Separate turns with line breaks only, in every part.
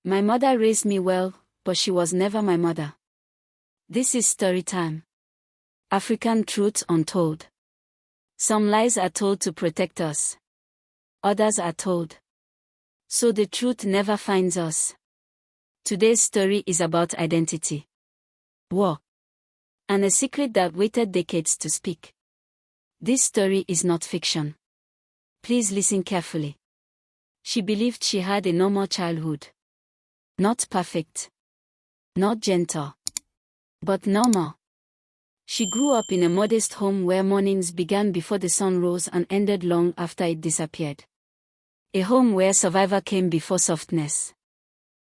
My mother raised me well, but she was never my mother. This is story time. African Truths Untold. Some lies are told to protect us. Others are told so the truth never finds us. Today's story is about identity, war, and a secret that waited decades to speak. This story is not fiction. Please listen carefully. She believed she had a normal childhood. Not perfect. Not gentle. But normal. She grew up in a modest home where mornings began before the sun rose and ended long after it disappeared. A home where survival came before softness.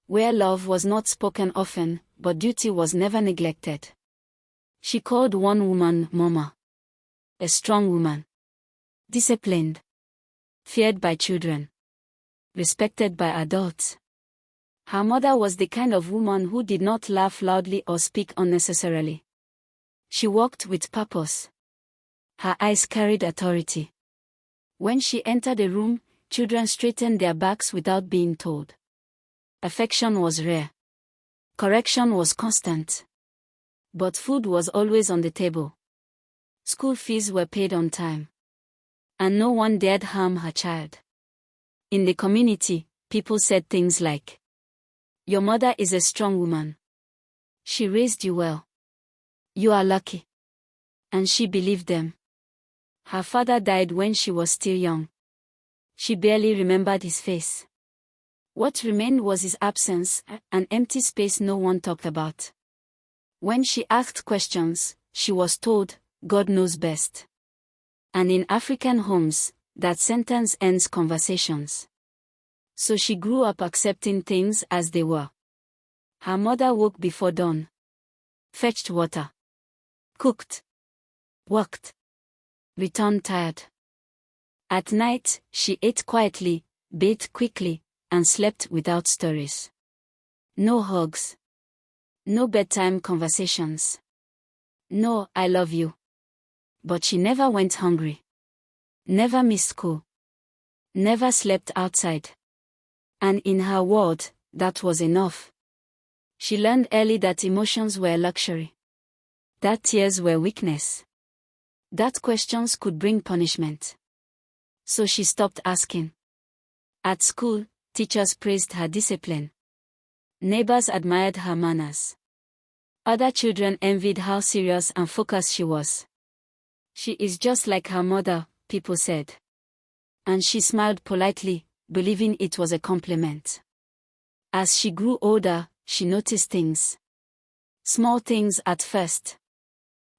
Where love was not spoken often, but duty was never neglected. She called one woman Mama. A strong woman. Disciplined. Feared by children. Respected by adults. Her mother was the kind of woman who did not laugh loudly or speak unnecessarily. She walked with purpose. Her eyes carried authority. When she entered a room, children straightened their backs without being told. Affection was rare. Correction was constant. But food was always on the table. School fees were paid on time. And no one dared harm her child. In the community, people said things like, "Your mother is a strong woman. She raised you well. You are lucky." And she believed them. Her father died when she was still young. She barely remembered his face. What remained was his absence, an empty space no one talked about. When she asked questions, she was told, "God knows best." And in African homes, that sentence ends conversations. So she grew up accepting things as they were. Her mother woke before dawn. Fetched water. Cooked. Worked. Returned tired. At night, she ate quietly, bathed quickly, and slept without stories. No hugs. No bedtime conversations. No "I love you." But she never went hungry. Never missed school. Never slept outside. And in her world, that was enough. She learned early that emotions were luxury. That tears were weakness. That questions could bring punishment. So she stopped asking. At school, teachers praised her discipline. Neighbors admired her manners. Other children envied how serious and focused she was. She is just like her mother, people said. And she smiled politely, believing it was a compliment. As she grew older, she noticed things. Small things at first.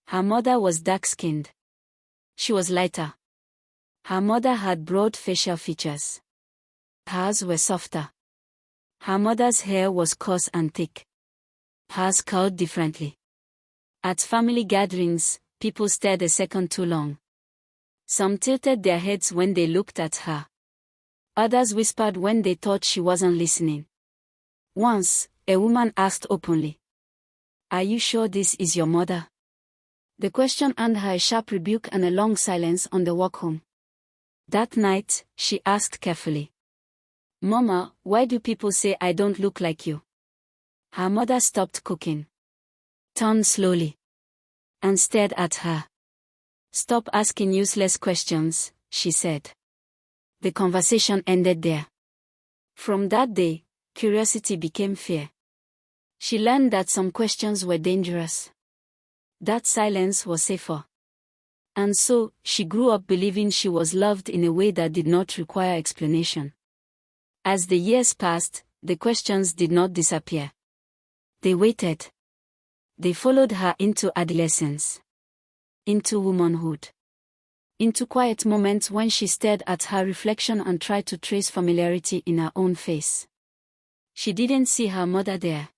Her mother was dark-skinned. She was lighter. Her mother had broad facial features. Hers were softer. Her mother's hair was coarse and thick. Hers curled differently. At family gatherings, people stared a second too long. Some tilted their heads when they looked at her. Others whispered when they thought she wasn't listening. Once, a woman asked openly, "Are you sure this is your mother?" The question earned her a sharp rebuke and a long silence on the walk home. That night, she asked carefully, "Mama, why do people say I don't look like you?" Her mother stopped cooking. Turned slowly. And stared at her. "Stop asking useless questions," she said. The conversation ended there. From that day, curiosity became fear. She learned that some questions were dangerous. That silence was safer. And so, she grew up believing she was loved in a way that did not require explanation. As the years passed, the questions did not disappear. They waited. They followed her into adolescence. Into womanhood. Into quiet moments when she stared at her reflection and tried to trace familiarity in her own face. She didn't see her mother there.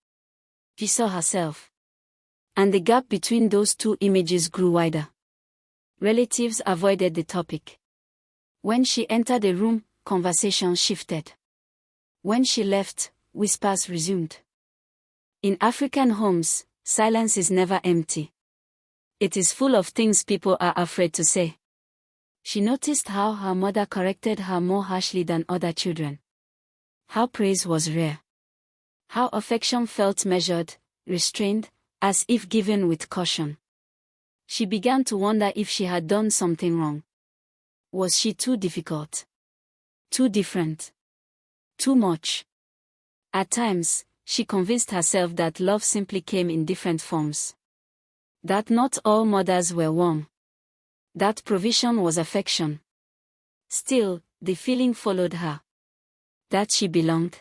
She saw herself. And the gap between those two images grew wider. Relatives avoided the topic. When she entered a room, conversation shifted. When she left, whispers resumed. In African homes, silence is never empty. It is full of things people are afraid to say. She noticed how her mother corrected her more harshly than other children. How praise was rare. How affection felt measured, restrained, as if given with caution. She began to wonder if she had done something wrong. Was she too difficult? Too different? Too much? At times, she convinced herself that love simply came in different forms. That not all mothers were warm. That provision was affection. Still, the feeling followed her. That she belonged.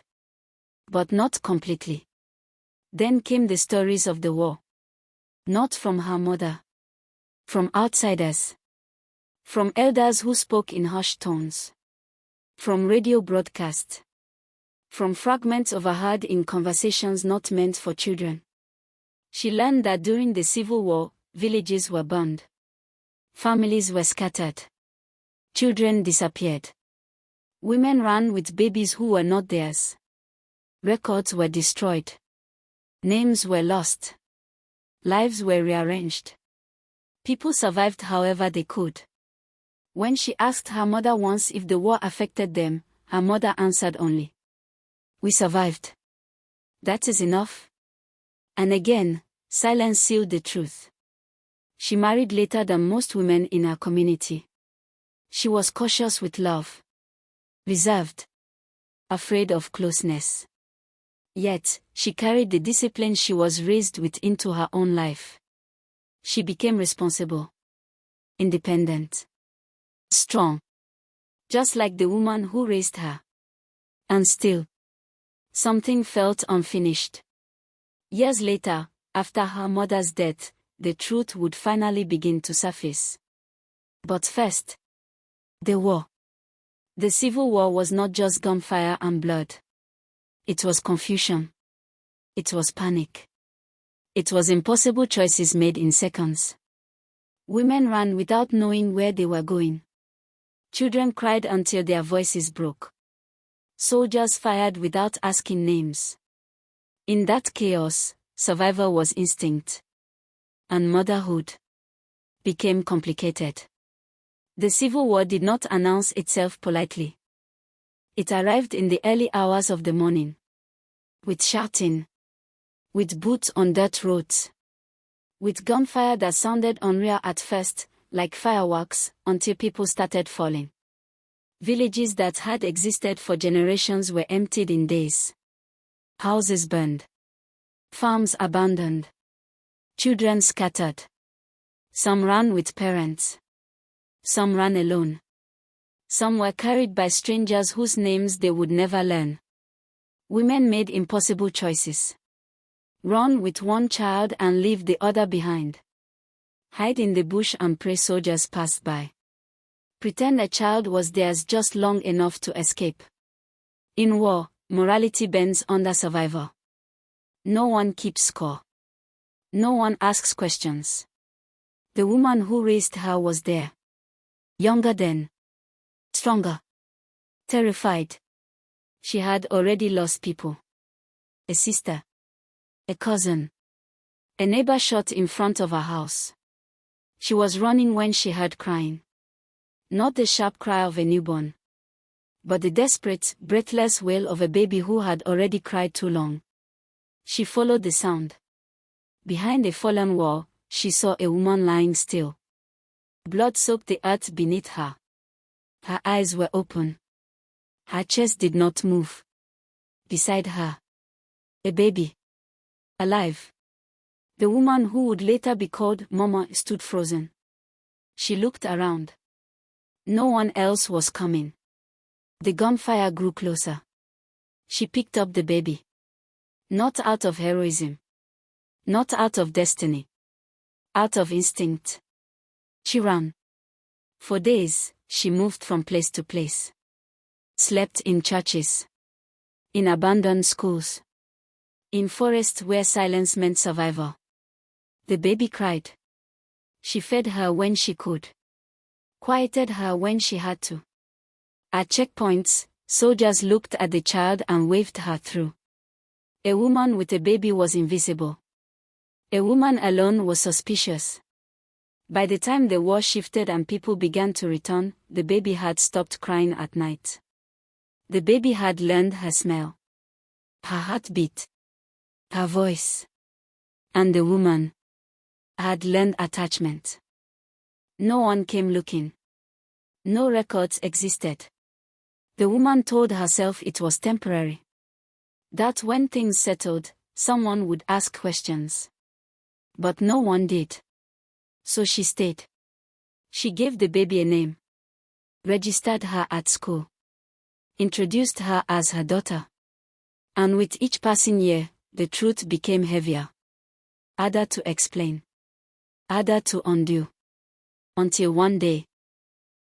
But not completely. Then came the stories of the war. Not from her mother. From outsiders. From elders who spoke in hushed tones. From radio broadcasts. From fragments overheard in conversations not meant for children. She learned that during the Civil War, villages were burned. Families were scattered. Children disappeared. Women ran with babies who were not theirs. Records were destroyed. Names were lost. Lives were rearranged. People survived however they could. When she asked her mother once if the war affected them, her mother answered only, "We survived. That is enough." And again, silence sealed the truth. She married later than most women in her community. She was cautious with love. Reserved. Afraid of closeness. Yet, she carried the discipline she was raised with into her own life. She became responsible. Independent. Strong. Just like the woman who raised her. And still, something felt unfinished. Years later, after her mother's death, the truth would finally begin to surface. But first, the war. The Civil War was not just gunfire and blood. It was confusion. It was panic. It was impossible choices made in seconds. Women ran without knowing where they were going. Children cried until their voices broke. Soldiers fired without asking names. In that chaos, survival was instinct. And motherhood became complicated. The Civil War did not announce itself politely. It arrived in the early hours of the morning. With shouting. With boots on dirt roads. With gunfire that sounded unreal at first, like fireworks, until people started falling. Villages that had existed for generations were emptied in days. Houses burned. Farms abandoned. Children scattered. Some ran with parents. Some ran alone. Some were carried by strangers whose names they would never learn. Women made impossible choices. Run with one child and leave the other behind. Hide in the bush and pray soldiers passed by. Pretend a child was theirs just long enough to escape. In war, morality bends under survival. No one keeps score. No one asks questions. The woman who raised her was there. Younger then. Stronger. Terrified. She had already lost people. A sister. A cousin. A neighbor shot in front of her house. She was running when she heard crying. Not the sharp cry of a newborn. But the desperate, breathless wail of a baby who had already cried too long. She followed the sound. Behind a fallen wall, she saw a woman lying still. Blood soaked the earth beneath her. Her eyes were open. Her chest did not move. Beside her, a baby. Alive. The woman who would later be called Mama stood frozen. She looked around. No one else was coming. The gunfire grew closer. She picked up the baby. Not out of heroism. Not out of destiny. Out of instinct. She ran. For days, she moved from place to place. Slept in churches. In abandoned schools. In forests where silence meant survival. The baby cried. She fed her when she could. Quieted her when she had to. At checkpoints, soldiers looked at the child and waved her through. A woman with a baby was invisible. A woman alone was suspicious. By the time the war shifted and people began to return, the baby had stopped crying at night. The baby had learned her smell. Her heartbeat. her voice. And the woman had learned attachment. No one came looking. No records existed. The woman told herself it was temporary. That when things settled, someone would ask questions. But no one did. So she stayed. She gave the baby a name. Registered her at school. Introduced her as her daughter. And with each passing year, the truth became heavier. Harder to explain. Harder to undo. Until one day,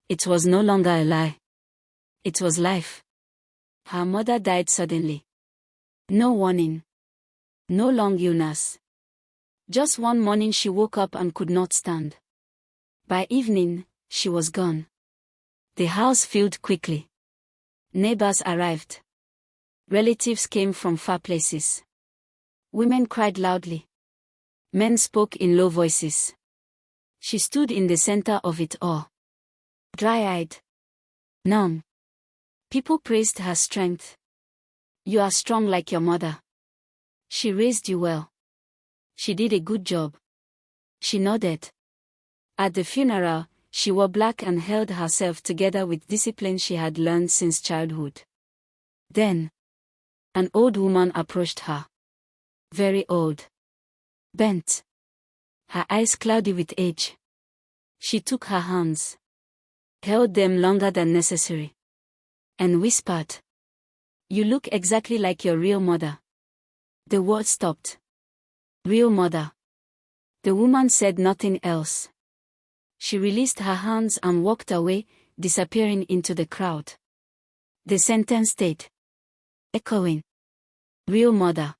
it was no longer a lie. It was life. Her mother died suddenly. No warning. No long illness. Just one morning she woke up and could not stand. By evening, she was gone. The house filled quickly. Neighbors arrived. Relatives came from far places. Women cried loudly. Men spoke in low voices. She stood in the center of it all. Dry-eyed. Numb. People praised her strength. You are strong like your mother. She raised you well. She did a good job. She nodded. At the funeral, she wore black and held herself together with discipline she had learned since childhood. Then, an old woman approached her. Very old. Bent. Her eyes cloudy with age. She took her hands. Held them longer than necessary. And whispered. You look exactly like your real mother. The word stopped. Real mother. The woman said nothing else. She released her hands and walked away, disappearing into the crowd. The sentence stayed. Echoing. Real mother.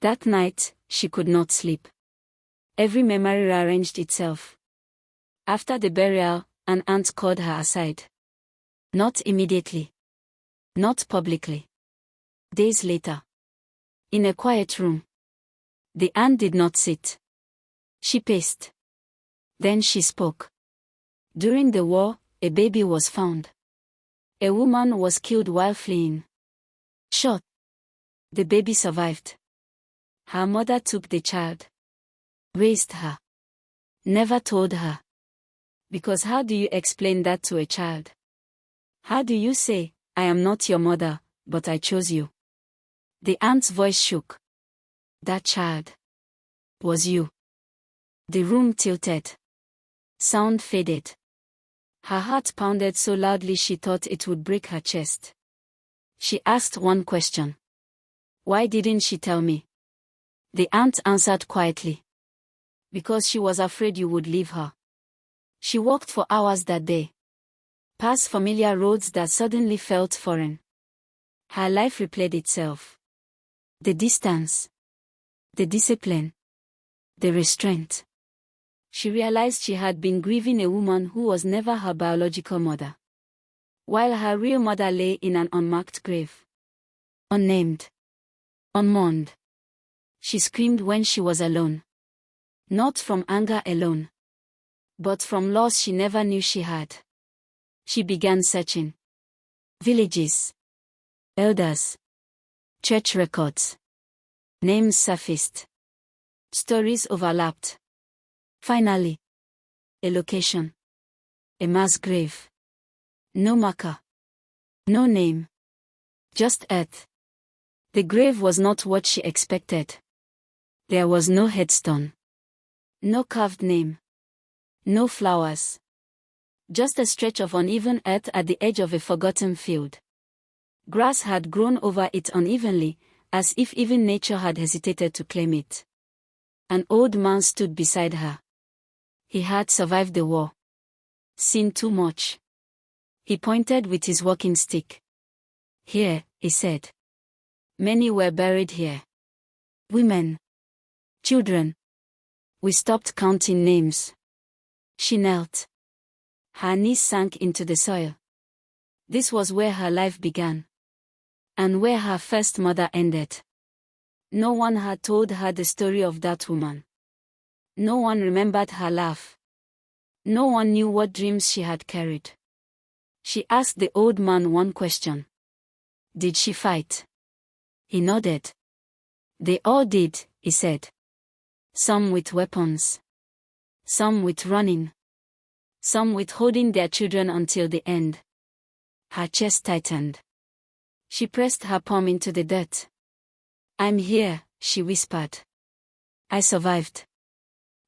That night, she could not sleep. Every memory rearranged itself. After the burial, an aunt called her aside. Not immediately. Not publicly. Days later. In a quiet room. The aunt did not sit. She paced. Then she spoke. During the war, a baby was found. A woman was killed while fleeing. Shot. The baby survived. Her mother took the child. Raised her. Never told her. Because how do you explain that to a child? How do you say, I am not your mother, but I chose you? The aunt's voice shook. That child. Was you. The room tilted. Sound faded. Her heart pounded so loudly she thought it would break her chest. She asked one question. Why didn't she tell me? The aunt answered quietly. Because she was afraid you would leave her. She walked for hours that day. Past familiar roads that suddenly felt foreign. Her life replayed itself. The distance. The discipline. The restraint. She realized she had been grieving a woman who was never her biological mother. While her real mother lay in an unmarked grave. Unnamed. Unmourned. She screamed when she was alone. Not from anger alone. But from loss she never knew she had. She began searching. Villages. Elders. Church records. Names surfaced. Stories overlapped. Finally. A location. A mass grave. No marker. No name. Just earth. The grave was not what she expected. There was no headstone. No carved name. No flowers. Just a stretch of uneven earth at the edge of a forgotten field. Grass had grown over it unevenly, as if even nature had hesitated to claim it. An old man stood beside her. He had survived the war. Seen too much. He pointed with his walking stick. Here, he said. Many were buried here. Women. Children. We stopped counting names. She knelt. Her knees sank into the soil. This was where her life began. And where her first mother ended. No one had told her the story of that woman. No one remembered her laugh. No one knew what dreams she had carried. She asked the old man one question. Did she fight? He nodded. They all did, he said. Some with weapons. Some with running. Some with holding their children until the end. Her chest tightened. She pressed her palm into the dirt. I'm here, she whispered. I survived.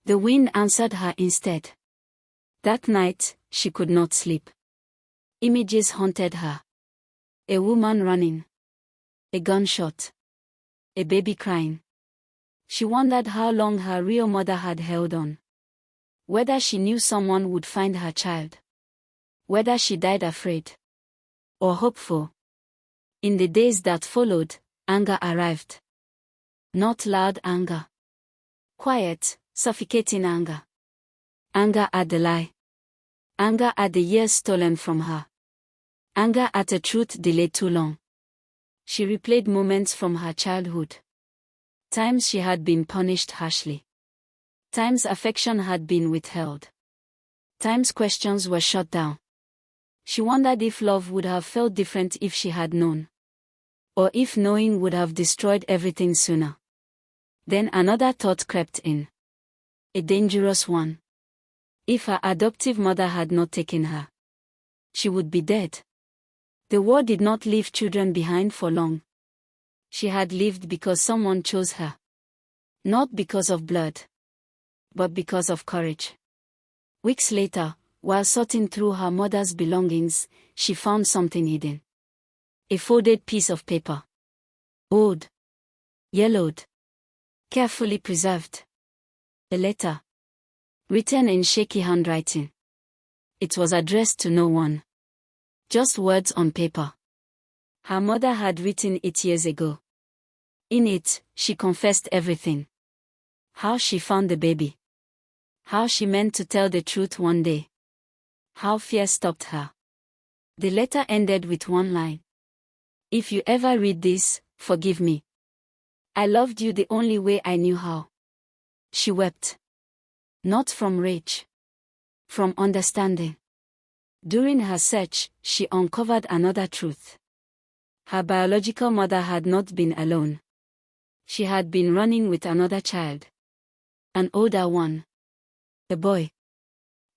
The wind answered her instead. That night, she could not sleep. Images haunted her. A woman running. A gunshot. A baby crying. She wondered how long her real mother had held on. Whether she knew someone would find her child. Whether she died afraid. Or hopeful. In the days that followed, anger arrived. Not loud anger. Quiet, suffocating anger. Anger at the lie. Anger at the years stolen from her. Anger at a truth delayed too long. She replayed moments from her childhood. Times she had been punished harshly. Times affection had been withheld. Times questions were shut down. She wondered if love would have felt different if she had known. Or if knowing would have destroyed everything sooner. Then another thought crept in. A dangerous one. If her adoptive mother had not taken her, she would be dead. The war did not leave children behind for long. She had lived because someone chose her. Not because of blood, but because of courage. Weeks later, while sorting through her mother's belongings, she found something hidden. A folded piece of paper. Old. Yellowed. Carefully preserved. A letter. Written in shaky handwriting. It was addressed to no one. Just words on paper. Her mother had written it years ago. In it, she confessed everything. How she found the baby. How she meant to tell the truth one day. How fear stopped her. The letter ended with one line. If you ever read this, forgive me. I loved you the only way I knew how. She wept. Not from rage. From understanding. During her search, she uncovered another truth. Her biological mother had not been alone. She had been running with another child. An older one. A boy.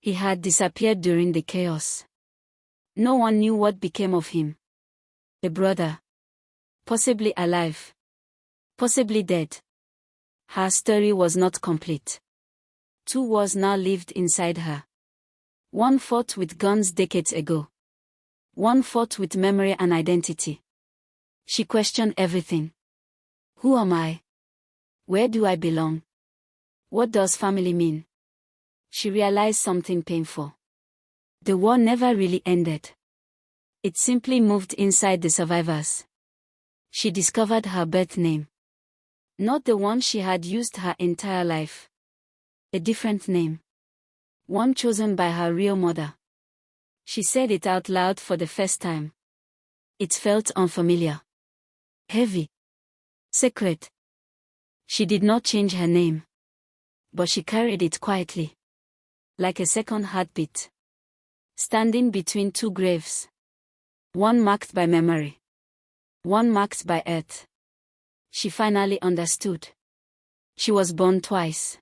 He had disappeared during the chaos. No one knew what became of him. A brother. Possibly alive. Possibly dead. Her story was not complete. Two wars now lived inside her. One fought with guns decades ago. One fought with memory and identity. She questioned everything. Who am I? Where do I belong? What does family mean? She realized something painful. The war never really ended. It simply moved inside the survivors. She discovered her birth name. Not the one she had used her entire life. A different name. One chosen by her real mother. She said it out loud for the first time. It felt unfamiliar. Heavy. Sacred. She did not change her name. But she carried it quietly. Like a second heartbeat. Standing between two graves. One marked by memory. One marked by earth. She finally understood. She was born twice.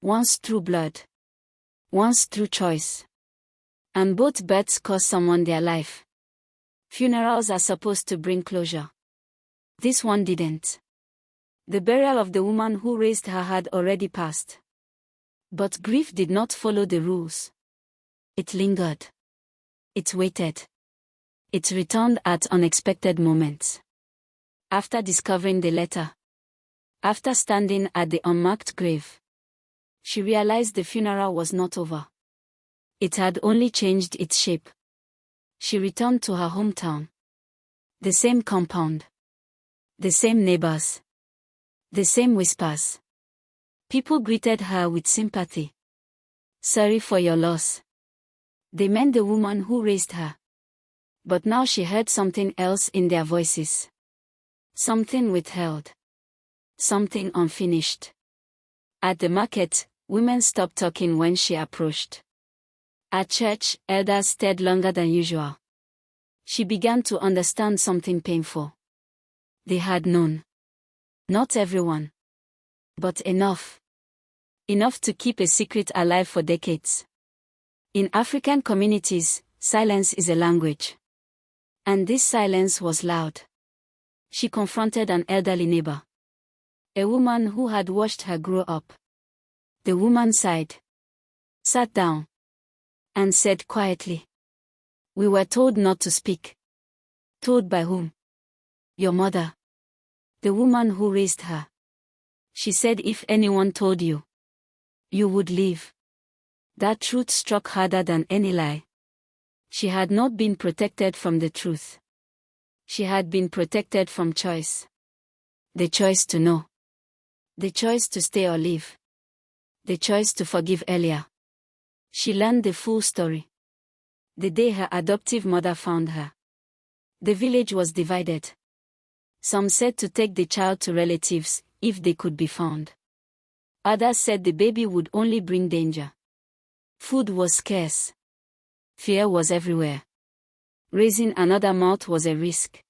Once through blood. Once through choice. And both births cost someone their life. Funerals are supposed to bring closure. This one didn't. The burial of the woman who raised her had already passed. But grief did not follow the rules. It lingered. It waited. It returned at unexpected moments. After discovering the letter. After standing at the unmarked grave. She realized the funeral was not over. It had only changed its shape. She returned to her hometown. The same compound. The same neighbors. The same whispers. People greeted her with sympathy. Sorry for your loss. They meant the woman who raised her. But now she heard something else in their voices. Something withheld. Something unfinished. At the market, women stopped talking when she approached. At church, elders stayed longer than usual. She began to understand something painful. They had known. Not everyone. But enough. Enough to keep a secret alive for decades. In African communities, silence is a language. And this silence was loud. She confronted an elderly neighbor. A woman who had watched her grow up. The woman sighed, sat down, and said quietly, "We were told not to speak." Told by whom? Your mother. The woman who raised her. She said if anyone told you, you would leave. That truth struck harder than any lie. She had not been protected from the truth. She had been protected from choice. The choice to know. The choice to stay or leave. The choice to forgive earlier. She learned the full story. The day her adoptive mother found her. The village was divided. Some said to take the child to relatives, if they could be found. Others said the baby would only bring danger. Food was scarce. Fear was everywhere. Raising another mouth was a risk.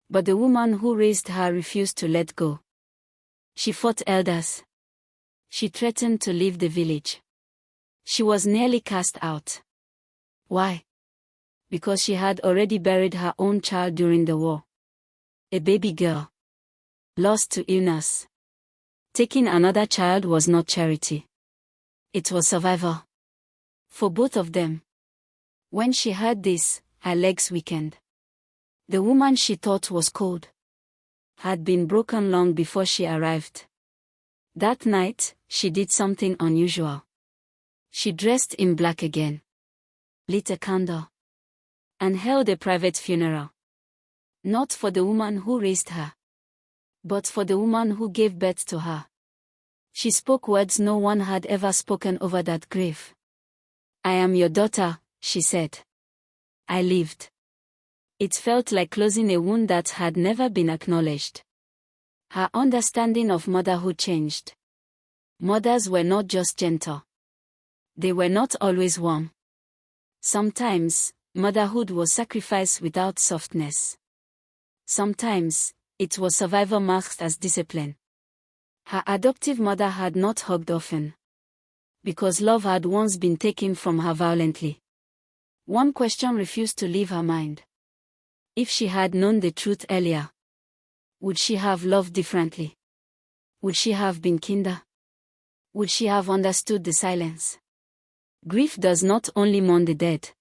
But the woman who raised her refused to let go. She fought elders. She threatened to leave the village. She was nearly cast out. Why? Because she had already buried her own child during the war. A baby girl. Lost to illness. Taking another child was not charity. It was survival. For both of them. When she heard this, her legs weakened. The woman she thought was cold had been broken long before she arrived. That night, she did something unusual. She dressed in black again, lit a candle, and held a private funeral. Not for the woman who raised her, but for the woman who gave birth to her. She spoke words no one had ever spoken over that grave. "I am your daughter," she said. I lived. It felt like closing a wound that had never been acknowledged. Her understanding of motherhood changed. Mothers were not just gentle. They were not always warm. Sometimes, motherhood was sacrifice without softness. Sometimes, it was survival masked as discipline. Her adoptive mother had not hugged often. Because love had once been taken from her violently. One question refused to leave her mind. If she had known the truth earlier, would she have loved differently? Would she have been kinder? Would she have understood the silence? Grief does not only mourn the dead.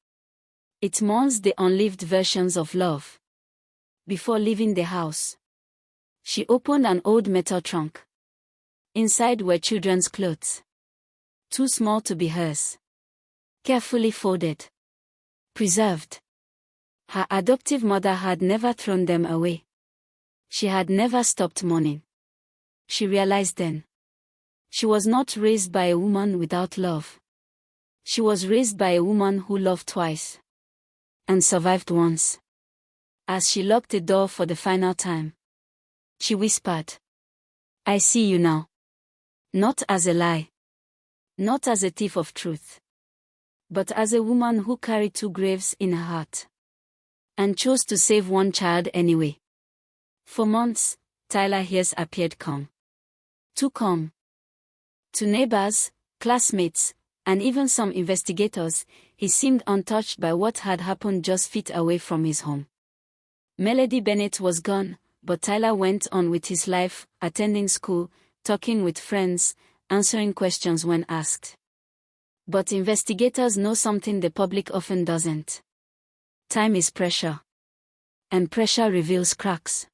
It mourns the unlived versions of love. Before leaving the house, she opened an old metal trunk. Inside were children's clothes. Too small to be hers. Carefully folded. Preserved. Her adoptive mother had never thrown them away. She had never stopped mourning. She realized then. She was not raised by a woman without love. She was raised by a woman who loved twice. And survived once. As she locked the door for the final time, she whispered, "I see you now." Not as a lie. Not as a thief of truth. But as a woman who carried two graves in her heart. And chose to save one child anyway. For months, Tyler Hayes appeared calm. Too calm. To neighbors, classmates, and even some investigators, he seemed untouched by what had happened just feet away from his home. Melody Bennett was gone, but Tyler went on with his life, attending school, talking with friends, answering questions when asked. But investigators know something the public often doesn't. Time is pressure. And pressure reveals cracks.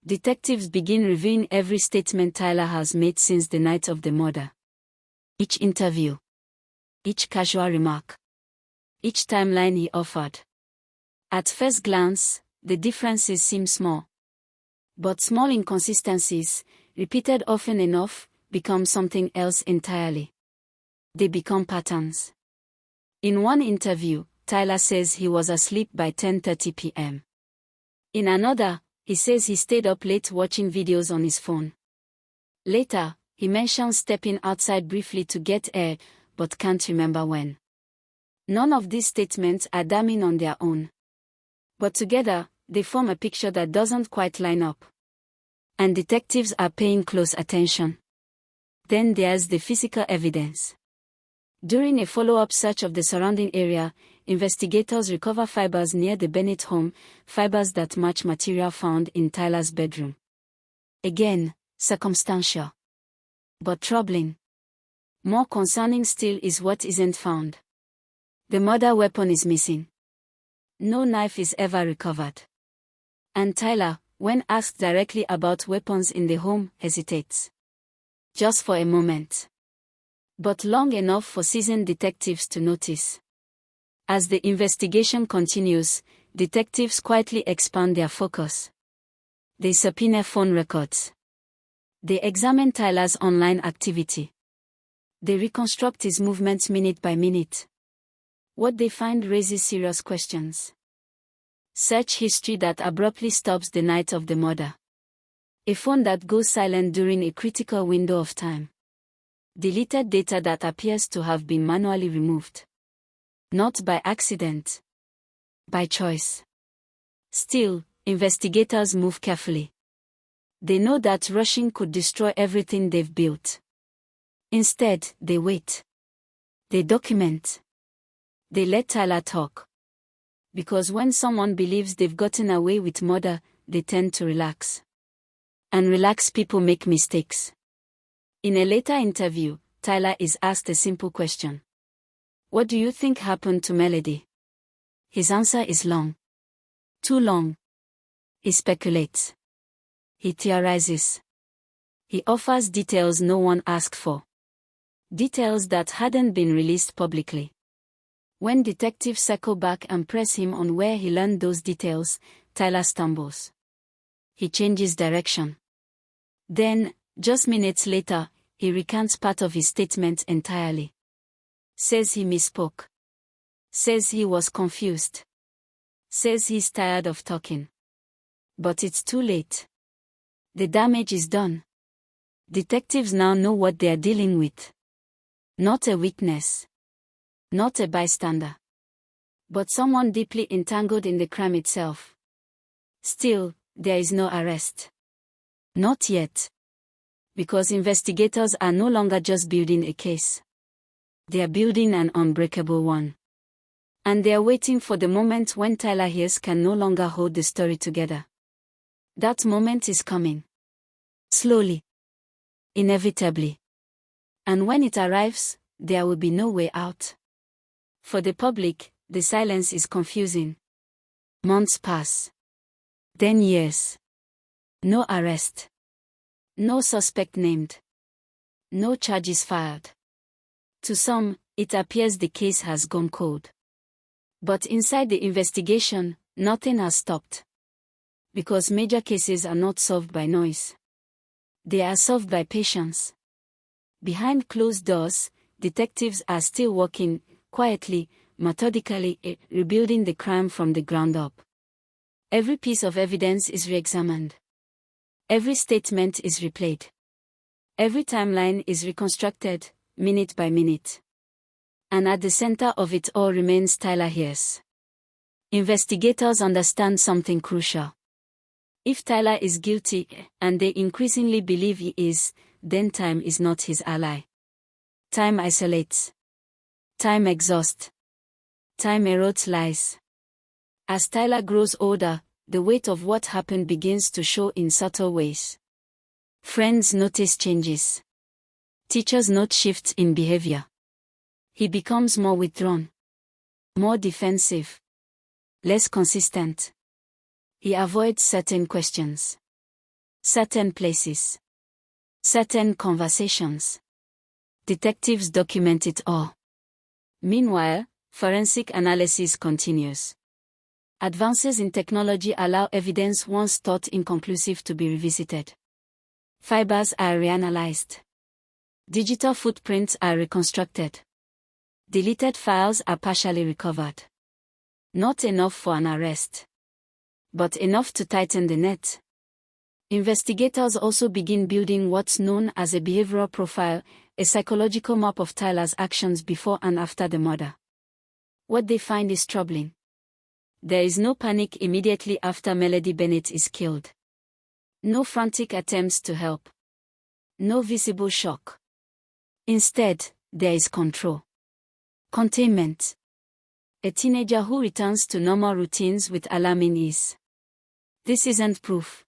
Detectives begin reviewing every statement Tyler has made since the night of the murder. Each interview. Each casual remark. Each timeline he offered. At first glance, the differences seem small. But small inconsistencies, repeated often enough, become something else entirely. They become patterns. In one interview, Tyler says he was asleep by 10:30 p.m. In another, he says he stayed up late watching videos on his phone. Later, he mentions stepping outside briefly to get air, but can't remember when. None of these statements are damning on their own. But together, they form a picture that doesn't quite line up. And detectives are paying close attention. Then there's the physical evidence. During a follow-up search of the surrounding area, investigators recover fibers near the Bennett home, fibers that match material found in Tyler's bedroom. Again, circumstantial. But troubling. More concerning still is what isn't found. The murder weapon is missing. No knife is ever recovered. And Tyler, when asked directly about weapons in the home, hesitates. Just for a moment. But long enough for seasoned detectives to notice. As the investigation continues, detectives quietly expand their focus. They subpoena phone records. They examine Tyler's online activity. They reconstruct his movements minute by minute. What they find raises serious questions. Search history that abruptly stops the night of the murder. A phone that goes silent during a critical window of time. Deleted data that appears to have been manually removed. Not by accident. By choice. Still, investigators move carefully. They know that rushing could destroy everything they've built. Instead, they wait. They document. They let Tyler talk. Because when someone believes they've gotten away with murder, they tend to relax. And relaxed people make mistakes. In a later interview, Tyler is asked a simple question. What do you think happened to Melody? His answer is long. Too long. He speculates. He theorizes. He offers details no one asked for. Details that hadn't been released publicly. When detectives circle back and press him on where he learned those details, Tyler stumbles. He changes direction. Then, just minutes later, he recants part of his statement entirely. Says he misspoke. Says he was confused. Says he's tired of talking. But it's too late. The damage is done. Detectives now know what they are dealing with. Not a witness. Not a bystander. But someone deeply entangled in the crime itself. Still, there is no arrest. Not yet. Because investigators are no longer just building a case. They are building an unbreakable one. And they are waiting for the moment when Tyler Hayes can no longer hold the story together. That moment is coming. Slowly. Inevitably. And when it arrives, there will be no way out. For the public, the silence is confusing. Months pass. Then years. No arrest. No suspect named. No charges filed. To some, it appears the case has gone cold. But inside the investigation, nothing has stopped. Because major cases are not solved by noise. They are solved by patience. Behind closed doors, detectives are still working, quietly, methodically, rebuilding the crime from the ground up. Every piece of evidence is re-examined. Every statement is replayed. Every timeline is reconstructed, minute by minute. And at the center of it all remains Tyler Hayes. Investigators understand something crucial. If Tyler is guilty, and they increasingly believe he is, then time is not his ally. Time isolates. Time exhausts. Time erodes lies. As Tyler grows older, the weight of what happened begins to show in subtle ways. Friends notice changes. Teachers note shifts in behavior. He becomes more withdrawn. More defensive. Less consistent. He avoids certain questions. Certain places. Certain conversations. Detectives document it all. Meanwhile, forensic analysis continues. Advances in technology allow evidence once thought inconclusive to be revisited. Fibers are reanalyzed. Digital footprints are reconstructed. Deleted files are partially recovered. Not enough for an arrest. But enough to tighten the net. Investigators also begin building what's known as a behavioral profile, a psychological map of Tyler's actions before and after the murder. What they find is troubling. There is no panic immediately after Melody Bennett is killed. No frantic attempts to help. No visible shock. Instead, there is control. Containment. A teenager who returns to normal routines with alarming ease. This isn't proof.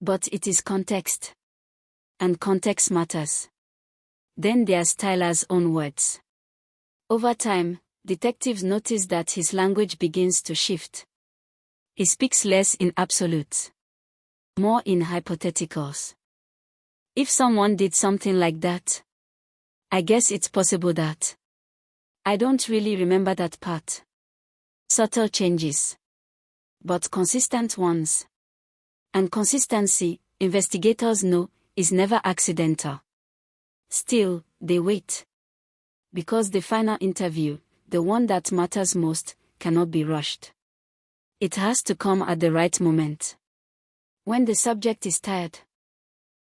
But it is context. And context matters. Then there's Tyler's own words. Over time, detectives notice that his language begins to shift. He speaks less in absolutes. More in hypotheticals. If someone did something like that, I guess it's possible that. I don't really remember that part. Subtle changes. But consistent ones. And consistency, investigators know, is never accidental. Still, they wait. Because the final interview, the one that matters most, cannot be rushed. It has to come at the right moment. When the subject is tired.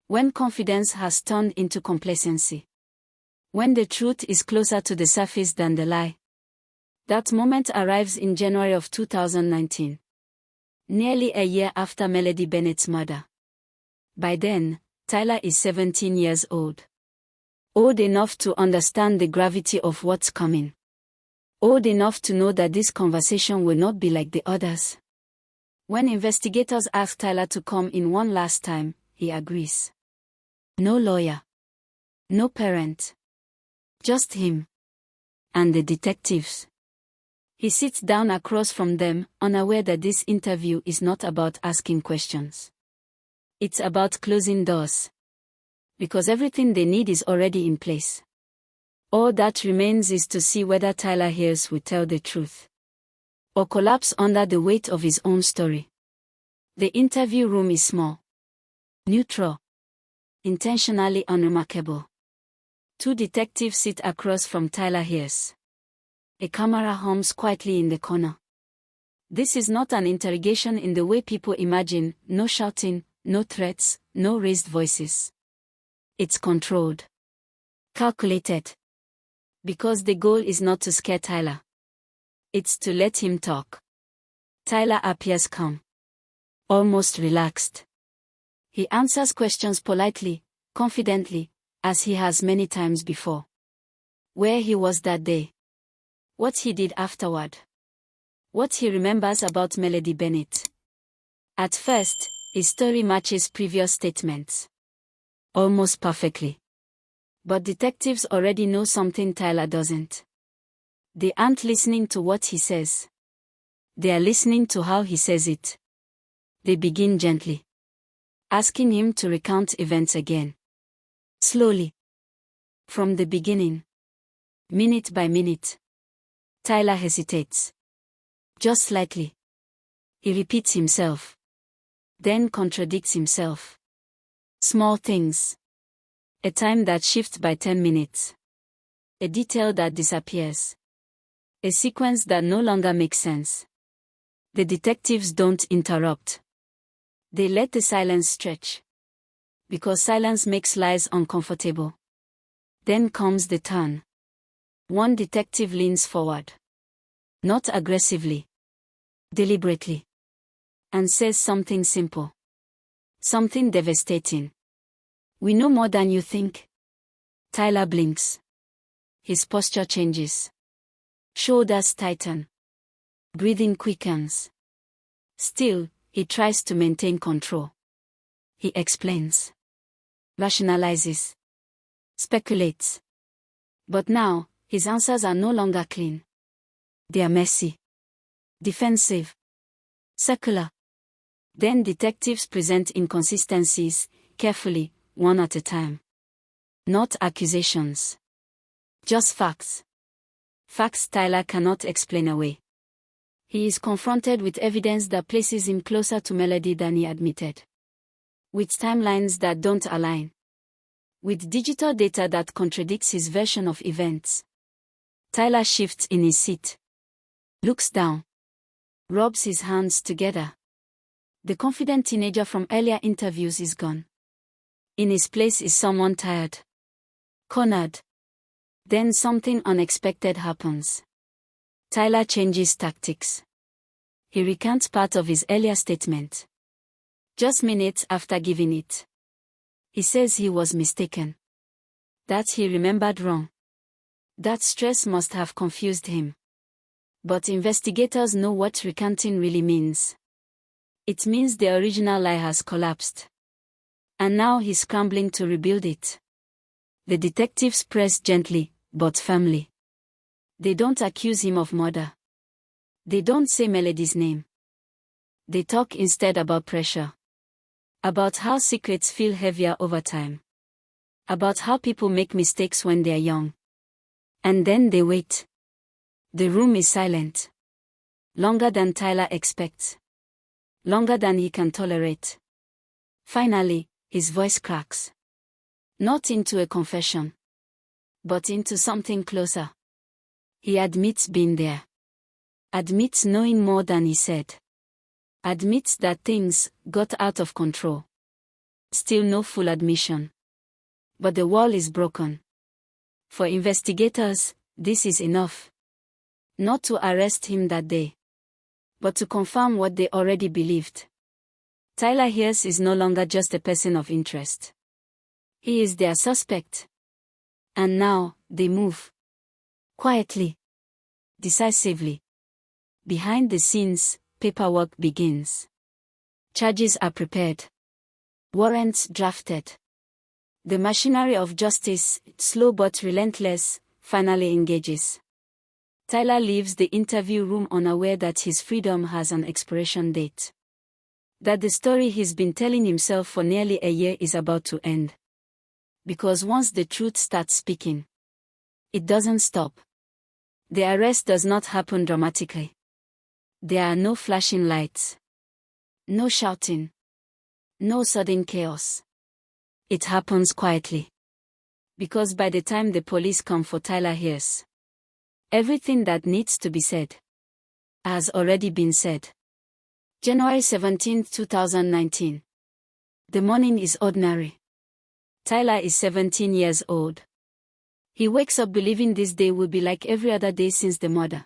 When confidence has turned into complacency. When the truth is closer to the surface than the lie. That moment arrives in January of 2019. Nearly a year after Melody Bennett's murder. By then, Tyler is 17 years old. Old enough to understand the gravity of what's coming. Old enough to know that this conversation will not be like the others. When investigators ask Tyler to come in one last time, he agrees. No lawyer. No parent. Just him. And the detectives. He sits down across from them, unaware that this interview is not about asking questions. It's about closing doors. Because everything they need is already in place. All that remains is to see whether Tyler Hayes will tell the truth. Or collapse under the weight of his own story. The interview room is small. Neutral. Intentionally unremarkable. Two detectives sit across from Tyler Hayes. A camera hums quietly in the corner. This is not an interrogation in the way people imagine, no shouting, no threats, no raised voices. It's controlled. Calculated. Because the goal is not to scare Tyler. It's to let him talk. Tyler appears calm. Almost relaxed. He answers questions politely, confidently, as he has many times before. Where he was that day. What he did afterward. What he remembers about Melody Bennett. At first, his story matches previous statements. Almost perfectly. But detectives already know something Tyler doesn't. They aren't listening to what he says. They are listening to how he says it. They begin gently. Asking him to recount events again. Slowly. From the beginning. Minute by minute. Tyler hesitates. Just slightly. He repeats himself. Then contradicts himself. Small things. A time that shifts by 10 minutes. A detail that disappears. A sequence that no longer makes sense. The detectives don't interrupt. They let the silence stretch. Because silence makes lies uncomfortable. Then comes the turn. One detective leans forward. Not aggressively. Deliberately. And says something simple. Something devastating. We know more than you think. Tyler blinks. His posture changes. Shoulders tighten. Breathing quickens. Still, he tries to maintain control. He explains. Rationalizes. Speculates. But now, his answers are no longer clean. They are messy. Defensive. Circular. Then detectives present inconsistencies, carefully, one at a time. Not accusations. Just facts. Facts Tyler cannot explain away. He is confronted with evidence that places him closer to Melody than he admitted. With timelines that don't align. With digital data that contradicts his version of events. Tyler shifts in his seat. Looks down. Rubs his hands together. The confident teenager from earlier interviews is gone. In his place is someone tired. Cornered. Then something unexpected happens. Tyler changes tactics. He recants part of his earlier statement. Just minutes after giving it. He says he was mistaken. That he remembered wrong. That stress must have confused him. But investigators know what recanting really means. It means the original lie has collapsed. And now he's scrambling to rebuild it. The detectives press gently, but firmly. They don't accuse him of murder. They don't say Melody's name. They talk instead about pressure. About how secrets feel heavier over time. About how people make mistakes when they're young. And then they wait. The room is silent. Longer than Tyler expects. Longer than he can tolerate. Finally, his voice cracks. Not into a confession. But into something closer. He admits being there. Admits knowing more than he said. Admits that things got out of control. Still no full admission. But the wall is broken. For investigators, this is enough. Not to arrest him that day. But to confirm what they already believed. Tyler Hayes is no longer just a person of interest. He is their suspect. And now, they move. Quietly. Decisively. Behind the scenes, paperwork begins. Charges are prepared. Warrants drafted. The machinery of justice, slow but relentless, finally engages. Tyler leaves the interview room unaware that his freedom has an expiration date. That the story he's been telling himself for nearly a year is about to end. Because once the truth starts speaking, it doesn't stop. The arrest does not happen dramatically. There are no flashing lights. No shouting. No sudden chaos. It happens quietly. Because by the time the police come for Tyler Hayes, everything that needs to be said has already been said. January 17, 2019. The morning is ordinary. Tyler is 17 years old. He wakes up believing this day will be like every other day since the murder.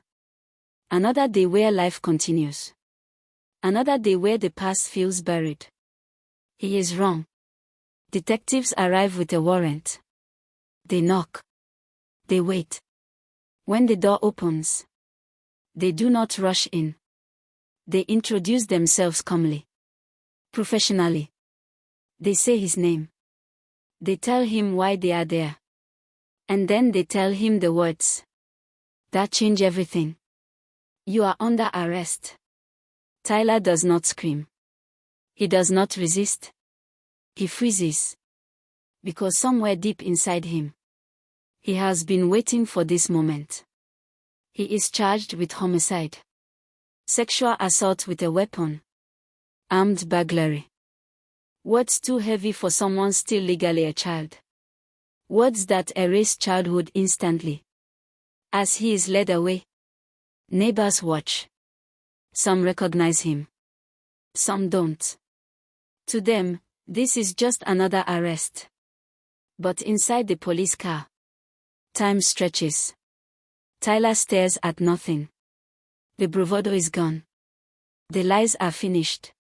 Another day where life continues. Another day where the past feels buried. He is wrong. Detectives arrive with a warrant. They knock. They wait. When the door opens, they do not rush in. They introduce themselves calmly. Professionally. They say his name. They tell him why they are there. And then they tell him the words that change everything. You are under arrest. Tyler does not scream. He does not resist. He freezes. Because somewhere deep inside him, he has been waiting for this moment. He is charged with homicide. Sexual assault with a weapon. Armed burglary. Words too heavy for someone still legally a child. Words that erase childhood instantly. As he is led away, neighbors watch. Some recognize him. Some don't. To them, this is just another arrest. But inside the police car, time stretches. Tyler stares at nothing. The bravado is gone. The lies are finished.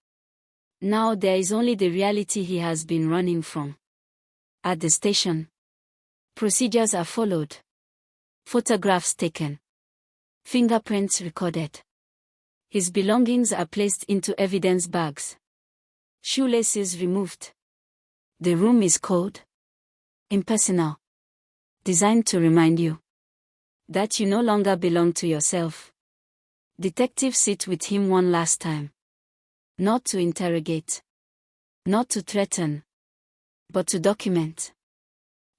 Now there is only the reality he has been running from. At the station, procedures are followed. Photographs taken. Fingerprints recorded. His belongings are placed into evidence bags. Shoelaces removed. The room is cold. Impersonal. Designed to remind you that you no longer belong to yourself. Detectives sit with him one last time. Not to interrogate. Not to threaten. But to document.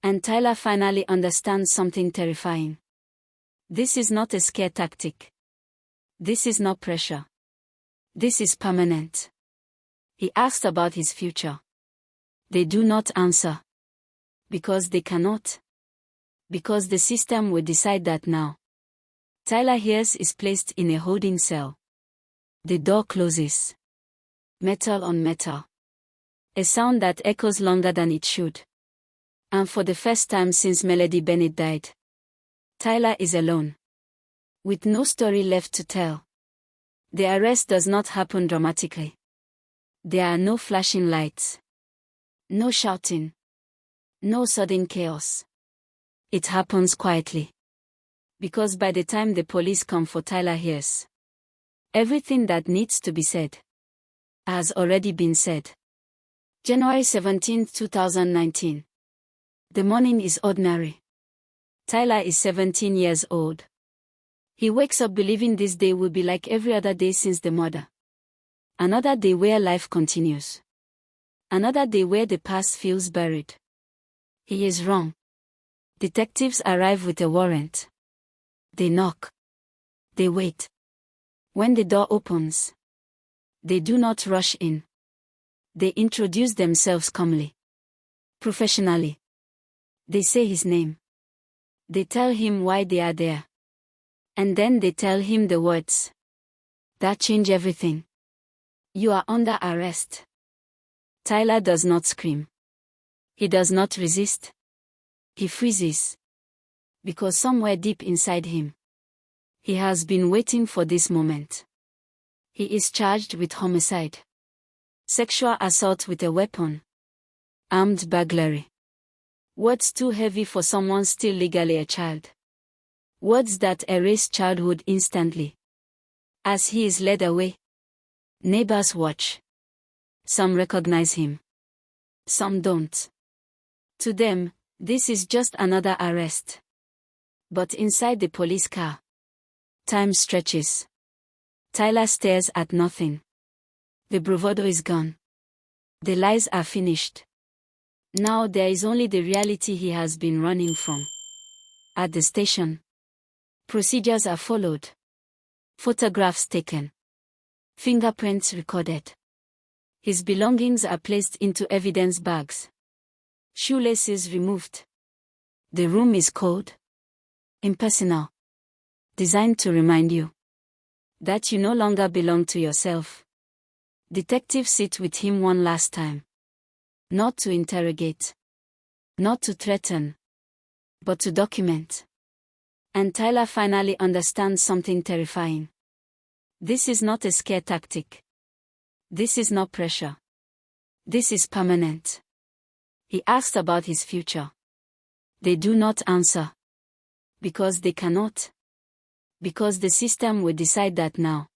And Tyler finally understands something terrifying. This is not a scare tactic. This is not pressure. This is permanent. He asked about his future. They do not answer. Because they cannot. Because the system will decide that now. Tyler Hayes is placed in a holding cell. The door closes. Metal on metal. A sound that echoes longer than it should. And for the first time since Melody Bennett died, Tyler is alone. With no story left to tell. The arrest does not happen dramatically. There are no flashing lights. No shouting. No sudden chaos. It happens quietly. Because by the time the police come for Tyler hears, everything that needs to be said has already been said. January 17, 2019. The morning is ordinary. Tyler is 17 years old. He wakes up believing this day will be like every other day since the murder. Another day where life continues. Another day where the past feels buried. He is wrong. Detectives arrive with a warrant. They knock. They wait. When the door opens, they do not rush in. They introduce themselves calmly. Professionally. They say his name. They tell him why they are there. And then they tell him the words that change everything. You are under arrest. Tyler does not scream. He does not resist. He freezes. Because somewhere deep inside him, he has been waiting for this moment. He is charged with homicide, sexual assault with a weapon, armed burglary. Words too heavy for someone still legally a child. Words that erase childhood instantly. As he is led away, neighbors watch. Some recognize him. Some don't. To them, this is just another arrest. But inside the police car, time stretches. Tyler stares at nothing. The bravado is gone. The lies are finished. Now there is only the reality he has been running from. At the station, procedures are followed. Photographs taken. Fingerprints recorded. His belongings are placed into evidence bags. Shoelaces removed. The room is cold. Impersonal. Designed to remind you that you no longer belong to yourself. Detectives sit with him one last time. Not to interrogate. Not to threaten. But to document. And Tyler finally understands something terrifying. This is not a scare tactic. This is not pressure. This is permanent. He asks about his future. They do not answer. Because they cannot. Because the system will decide that now.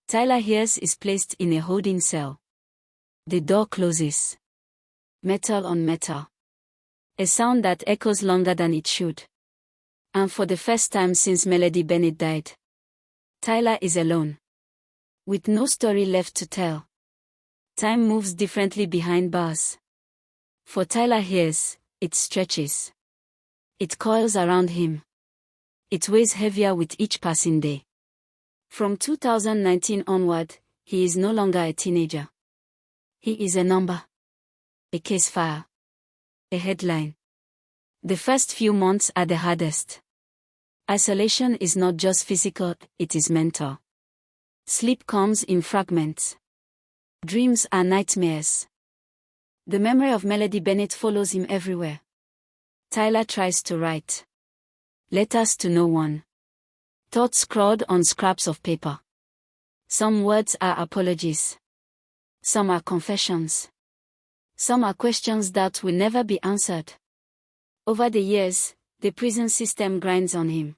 Tyler hears is placed in a holding cell. The door closes. Metal on metal. A sound that echoes longer than it should. And for the first time since Melody Bennett died, Tyler is alone. With no story left to tell. Time moves differently behind bars. For Tyler hears, it stretches. It coils around him. It weighs heavier with each passing day. From 2019 onward, he is no longer a teenager. He is a number. A case file. A headline. The first few months are the hardest. Isolation is not just physical, it is mental. Sleep comes in fragments. Dreams are nightmares. The memory of Melody Bennett follows him everywhere. Tyler tries to write letters to no one. Thoughts scrawled on scraps of paper. Some words are apologies. Some are confessions. Some are questions that will never be answered. Over the years, the prison system grinds on him.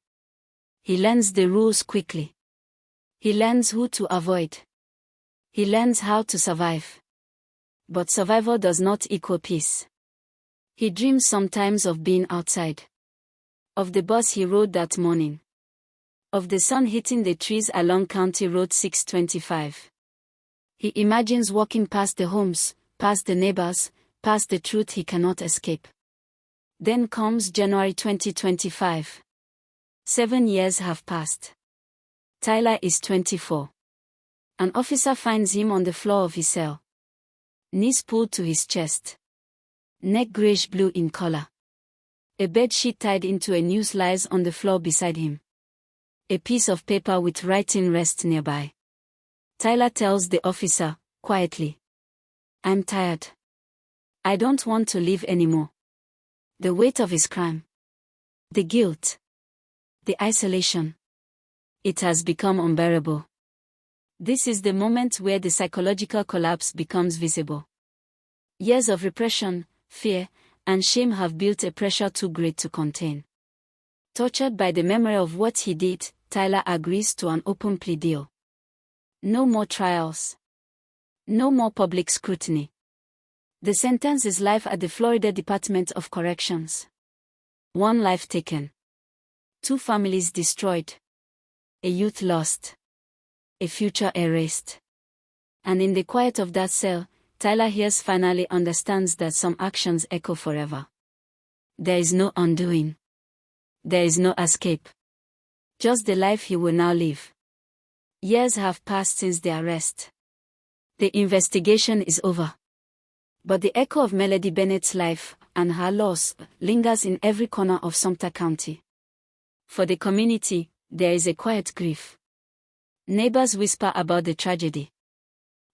He learns the rules quickly. He learns who to avoid. He learns how to survive. But survival does not equal peace. He dreams sometimes of being outside. Of the bus he rode that morning. Of the sun hitting the trees along County Road 625. He imagines walking past the homes, past the neighbors, past the truth he cannot escape. Then comes January 2025. 7 years have passed. Tyler is 24. An officer finds him on the floor of his cell. Knees pulled to his chest. Neck grayish-blue in color. A bedsheet tied into a noose lies on the floor beside him. A piece of paper with writing rests nearby. Tyler tells the officer, quietly, "I'm tired. I don't want to live anymore." The weight of his crime. The guilt. The isolation. It has become unbearable. This is the moment where the psychological collapse becomes visible. Years of repression, fear, and shame have built a pressure too great to contain. Tortured by the memory of what he did, Tyler agrees to an open plea deal. No more trials. No more public scrutiny. The sentence is life at the Florida Department of Corrections. 1 life taken. 2 families destroyed. A youth lost. A future erased. And in the quiet of that cell, Tyler Hears finally understands that some actions echo forever. There is no undoing. There is no escape. Just the life he will now live. Years have passed since the arrest. The investigation is over. But the echo of Melody Bennett's life and her loss lingers in every corner of Sumter County. For the community, there is a quiet grief. Neighbors whisper about the tragedy.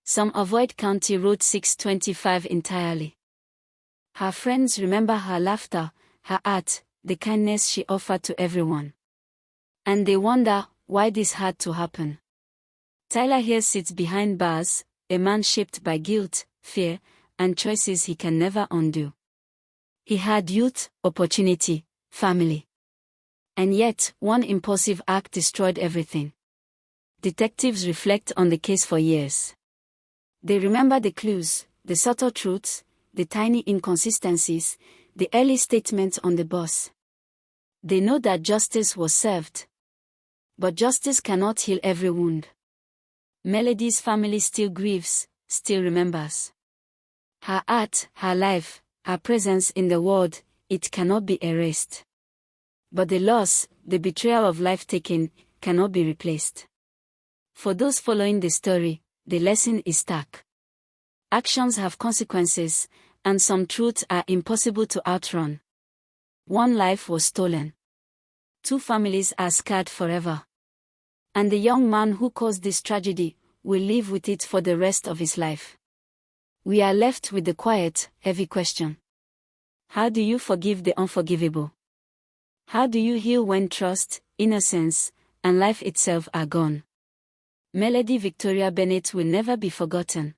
Some avoid County Road 625 entirely. Her friends remember her laughter, her art, the kindness she offered to everyone. And they wonder why this had to happen. Tyler Hears sits behind bars, a man shaped by guilt, fear, and choices he can never undo. He had youth, opportunity, family. And yet, one impulsive act destroyed everything. Detectives reflect on the case for years. They remember the clues, the subtle truths, the tiny inconsistencies, the early statements on the bus. They know that justice was served. But justice cannot heal every wound. Melody's family still grieves, still remembers. Her art, her life, her presence in the world, it cannot be erased. But the loss, the betrayal of life taken, cannot be replaced. For those following the story, the lesson is stark. Actions have consequences, and some truths are impossible to outrun. 1 life was stolen. 2 families are scarred forever. And the young man who caused this tragedy will live with it for the rest of his life. We are left with the quiet, heavy question. How do you forgive the unforgivable? How do you heal when trust, innocence, and life itself are gone? Melody Victoria Bennett will never be forgotten.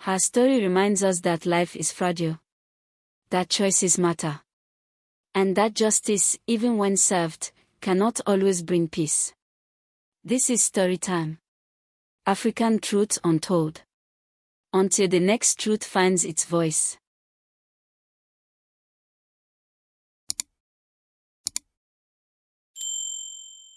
Her story reminds us that life is fragile, that choices matter, and that justice, even when served, cannot always bring peace. This is Storytime. African Truths Untold. Until the next truth finds its voice.